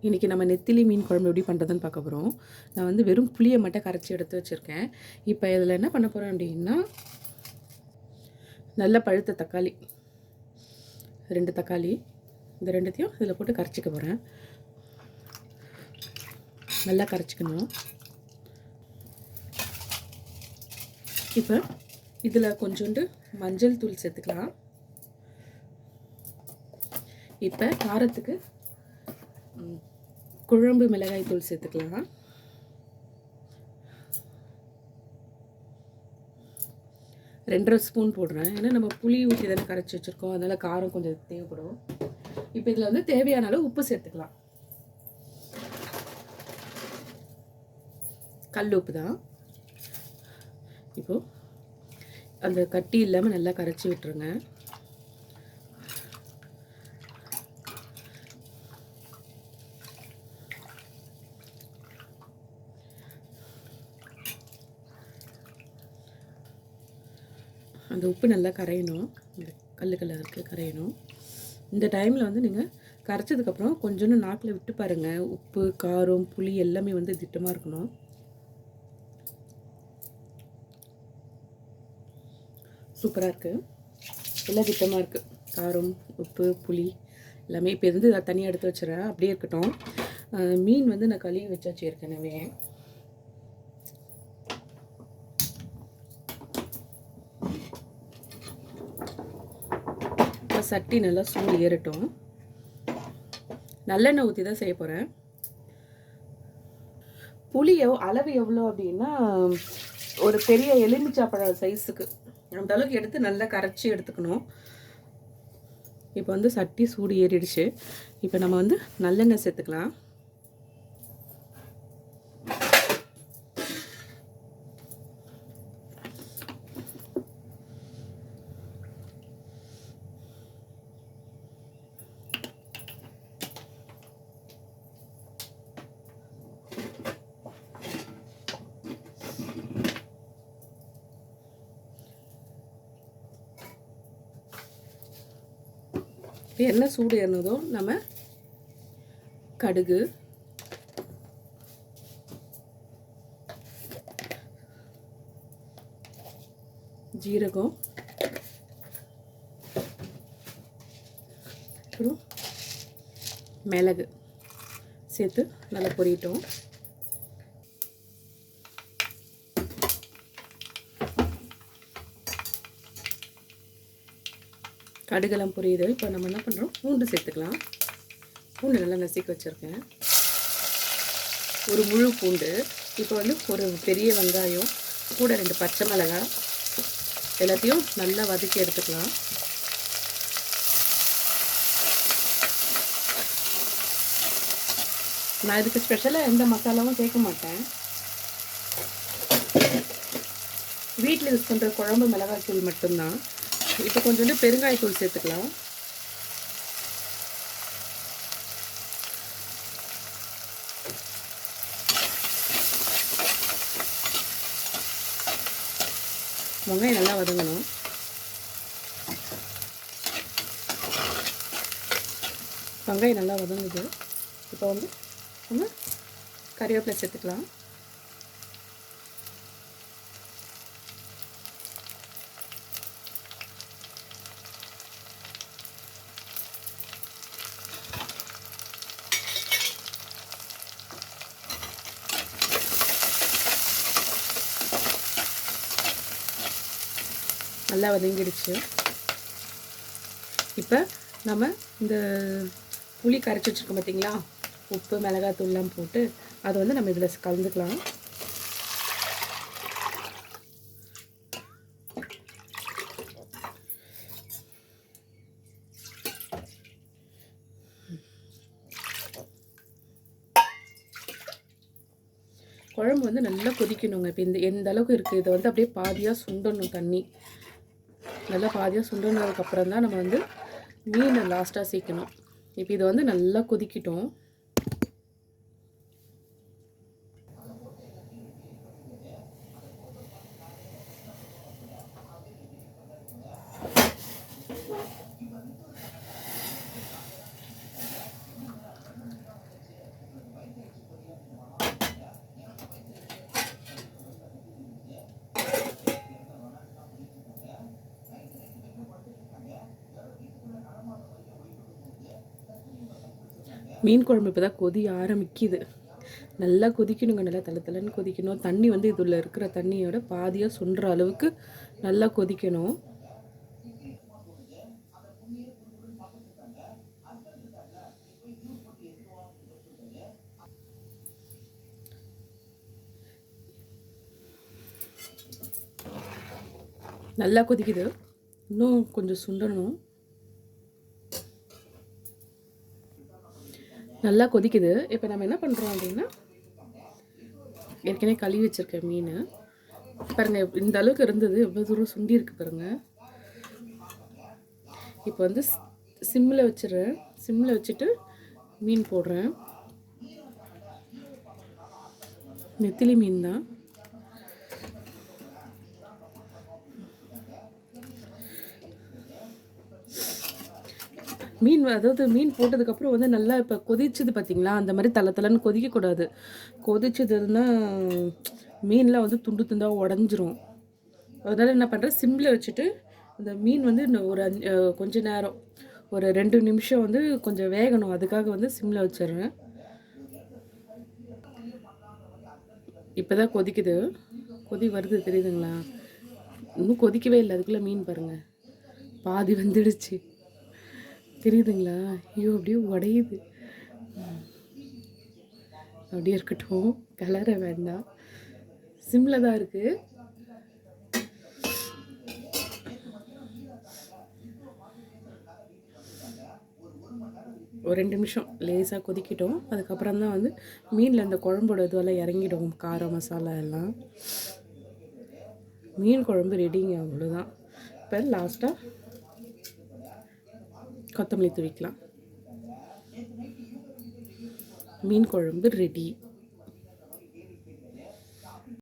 இன்றைக்கி நம்ம நெத்திலி மீன் குழம்பு எப்படி பண்ணுறதுன்னு பார்க்க போகிறோம். நான் வந்து வெறும் புளியை மட்டும் கரைச்சி எடுத்து வச்சுருக்கேன். இப்போ இதில் என்ன பண்ண போகிறேன் அப்படின்னா, நல்ல பழுத்த தக்காளி 2 தக்காளி, இந்த 2த்தையும் இதில் போட்டு கரைச்சிக்க போகிறேன். நல்லா கரைச்சிக்கணும். இப்போ இதில் கொஞ்சோண்டு மஞ்சள் தூள் சேர்த்துக்கலாம். இப்போ காரத்துக்கு குழம்பு மிளகாய் தூள் சேர்த்துக்கலாம். ரெண்டரை ஸ்பூன் போடுறேன். ஏன்னா நம்ம புளி ஊற்றி தானே கரைச்சி வச்சுருக்கோம், அதனால் காரம் கொஞ்சம் தேவைப்படும். இப்போ இதில் வந்து தேவையான அளவு உப்பு சேர்த்துக்கலாம். கல் உப்பு தான். இப்போது அந்த கட்டி இல்லாமல் நல்லா கரைச்சி விட்டுருங்க. அந்த உப்பு நல்லா கரையணும், இந்த கல்லுக்கல்ல இருக்க கரையணும். இந்த டைமில் வந்து நீங்கள் கரைச்சதுக்கப்புறம் கொஞ்சோண்டு நாக்கில் விட்டு பாருங்கள். உப்பு, காரம், புளி எல்லாமே வந்து திட்டமாக இருக்கணும். சூப்பராக இருக்குது, எல்லாம் திட்டமாக இருக்குது. காரம், உப்பு, புளி எல்லாமே. இப்போ இருந்து அதை தனியாக எடுத்து வச்சுறேன், அப்படியே இருக்கட்டும். மீன் வந்து நான் கழுவி வச்சாச்சு ஏற்கனவே. சட்டி நல்லா சூடு ஏறட்டும். நல்லெண்ணெய் ஊற்றி தான் செய்ய போகிறேன். புளி அளவு எவ்வளோ அப்படின்னா, ஒரு பெரிய எலுமிச்சாப்பழம் சைஸுக்கு அந்த அளவுக்கு எடுத்து நல்லா கரைச்சி எடுத்துக்கணும். இப்போ வந்து சட்டி சூடு ஏறிடுச்சு. இப்போ நம்ம வந்து நல்லெண்ணெய் சேர்த்துக்கலாம். எண்ணெய் சூடு ஏறினதும் நம்ம கடுகு, ஜீரகம், அப்புறம் மிளகு சேர்த்து நல்லா பொரியட்டும். கடுகெல்லாம் பொரியுது. இப்போ நம்ம என்ன பண்ணுறோம், பூண்டு சேர்த்துக்கலாம். பூண்டு நல்லா நசுக்கி வச்சுருக்கேன், ஒரு முழு பூண்டு. இப்போ வந்து ஒரு பெரிய வெங்காயம் கூட 2 பச்சை மிளகாய் எல்லாத்தையும் நல்லா வதக்கி எடுத்துக்கலாம். நான் இதுக்கு ஸ்பெஷலாக எந்த மசாலாவும் சேர்க்க மாட்டேன். வீட்டில் யூஸ் பண்ணுற குழம்பு மிளகாய் தூள் மட்டும்தான். இப்போ கொஞ்சோண்டு பெருங்காயத்தூள் சேர்த்துக்கலாம். வெங்காயம் நல்லா வதங்கணும். வெங்காயம் நல்லா வதங்குது. இப்போ வந்து நம்ம கறிவேப்பிலை சேர்த்துக்கலாம். நல்லா வதங்கிடுச்சு. இப்போ நம்ம இந்த புளி கரைச்சி வச்சுருக்கோம் பார்த்தீங்களா, உப்பு மிளகாய் தூள்லாம் போட்டு அதை வந்து நம்ம இதில் கலந்துக்கலாம். குழம்பு வந்து நல்லா கொதிக்கணுங்க. இப்போ எந்த அளவுக்கு இருக்குது, இதை வந்து அப்படியே பாதியாக சுண்டணும். தண்ணி நல்லா பாதியாக சுண்டனதுக்கப்புறம் தான் நம்ம வந்து மீனை லாஸ்ட்டாக சேர்க்கணும். இப்போ இதை வந்து நல்லா கொதிக்கிட்டோம். மீன் குழம்பு இப்போ தான் கொதி ஆரம்பிக்குது. நல்லா கொதிக்கணுங்க, நல்லா தலை கொதிக்கணும். தண்ணி வந்து இதில் இருக்கிற தண்ணியோட பாதியாக சுண்டுற அளவுக்கு நல்லா கொதிக்கணும். நல்லா கொதிக்குது, இன்னும் கொஞ்சம் சுண்டணும். நல்லா கொதிக்குது. இப்போ நம்ம என்ன பண்ணுறோம் அப்படின்னா, ஏற்கனவே கழுவி வச்சுருக்கேன் மீன் பாருங்கள், இந்த அளவுக்கு இருந்தது, எவ்வளோ தூரம் சுண்டி இருக்கு பாருங்கள். இப்போ வந்து சிம்மில் வச்சிடுறேன். சிம்மில் வச்சுட்டு மீன் போடுறேன். நெத்திலி மீன் தான். மீன் அதாவது மீன் போட்டதுக்கப்புறம் வந்து நல்லா இப்போ கொதிச்சுது பார்த்தீங்களா, அந்த மாதிரி தலைன்னு கொதிக்கக்கூடாது. கொதிச்சதுன்னா மீன்லாம் வந்து துண்டு துண்டாக உடஞ்சிரும். அதனால் என்ன பண்ணுறேன், சிம்மில் வச்சுட்டு அந்த மீன் வந்து ஒரு கொஞ்ச நேரம் ஒரு 2 நிமிஷம் வந்து கொஞ்சம் வேகணும், அதுக்காக வந்து சிம்மில் வச்சிடுறேன். இப்போ தான் கொதிக்குது, கொதி வருது தெரியுதுங்களா? இன்னும் கொதிக்கவே இல்லை, அதுக்குள்ளே மீன் பாருங்கள் பாதி வந்துடுச்சு, தெரியுதுங்களா? ஐயோ அப்படியே உடையுது. அப்படியே இருக்கட்டும், கலர வேண்டாம், சிம்மில் தான் இருக்குது. ஒரு 2 நிமிஷம் லேசாக கொதிக்கிட்டோம். அதுக்கப்புறம் தான் வந்து மீனில் அந்த குழம்போட இதுவெல்லாம் இறங்கிடும், காரம் மசாலா எல்லாம். மீன் குழம்பு ரெடிங்க, அவ்வளோதான். இப்போ லாஸ்ட்டாக கொத்தமல்லி தூவிக்கலாம். மீன் குழம்பு ரெடி.